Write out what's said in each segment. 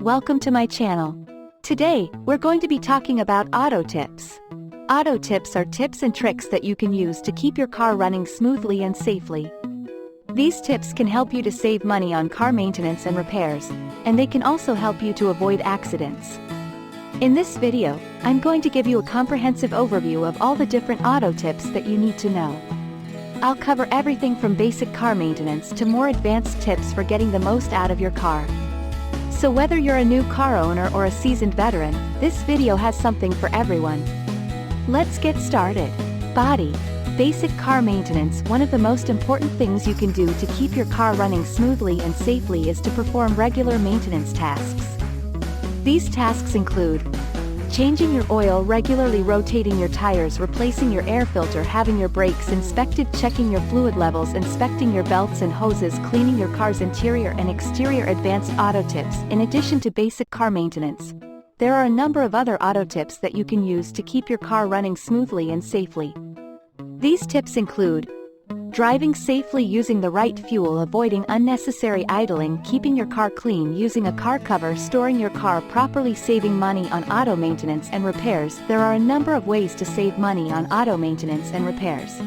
welcome to my channel. Today, we're going to be talking about auto tips. Auto tips are tips and tricks that you can use to keep your car running smoothly and safely. These tips can help you to save money on car maintenance and repairs, and they can also help you to avoid accidents. In this video, I'm going to give you a comprehensive overview of all the different auto tips that you need to know. I'll cover everything from basic car maintenance to more advanced tips for getting the most out of your car. So whether you're a new car owner or a seasoned veteran, this video has something for everyone. Let's get started. Body. Basic car maintenance. One of the most important things you can do to keep your car running smoothly and safely is to perform regular maintenance tasks. These tasks include changing your oil regularly, rotating your tires, replacing your air filter, having your brakes inspected, checking your fluid levels, inspecting your belts and hoses, cleaning your car's interior and exterior. Advanced auto tips. In addition to basic car maintenance, there are a number of other auto tips that you can use to keep your car running smoothly and safely. These tips include driving safely using the right fuel, avoiding unnecessary idling, keeping your car clean, using a car cover, storing your car properly, saving money on auto maintenance and repairs. There are a number of ways to save money on auto maintenance and repairs.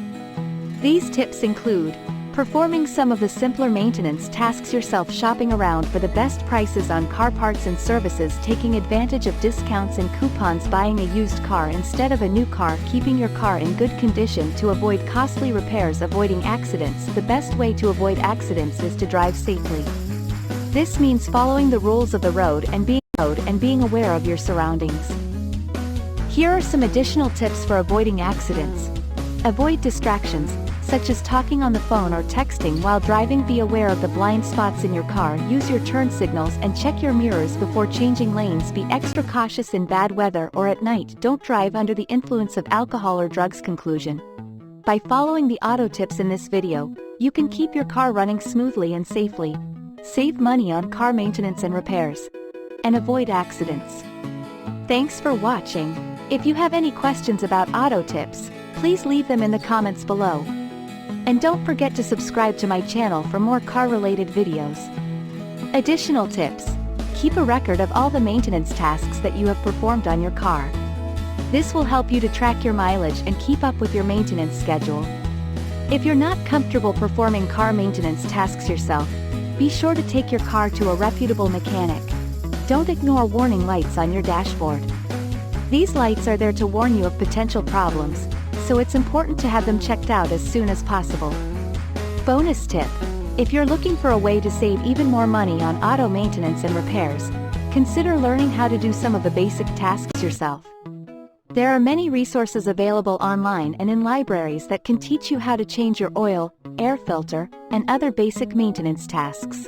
These tips include performing some of the simpler maintenance tasks yourself, shopping around for the best prices on car parts and services, taking advantage of discounts and coupons, buying a used car instead of a new car, keeping your car in good condition to avoid costly repairs, avoiding accidents. The best way to avoid accidents is to drive safely. This means following the rules of the road and being aware of your surroundings. Here are some additional tips for avoiding accidents. Avoid distractions, such as talking on the phone or texting while driving. Be aware of the blind spots in your car. Use your turn signals and check your mirrors before changing lanes. Be extra cautious in bad weather or at night. Don't drive under the influence of alcohol or drugs. Conclusion. By following the auto tips in this video, you can keep your car running smoothly and safely, save money on car maintenance and repairs, and avoid accidents. Thanks for watching. If you have any questions about auto tips, please leave them in the comments below. And don't forget to subscribe to my channel for more car-related videos. Additional tips. Keep a record of all the maintenance tasks that you have performed on your car. This will help you to track your mileage and keep up with your maintenance schedule. If you're not comfortable performing car maintenance tasks yourself, be sure to take your car to a reputable mechanic. Don't ignore warning lights on your dashboard. These lights are there to warn you of potential problems, so it's important to have them checked out as soon as possible. Bonus tip. If you're looking for a way to save even more money on auto maintenance and repairs, consider learning how to do some of the basic tasks yourself. There are many resources available online and in libraries that can teach you how to change your oil, air filter, and other basic maintenance tasks.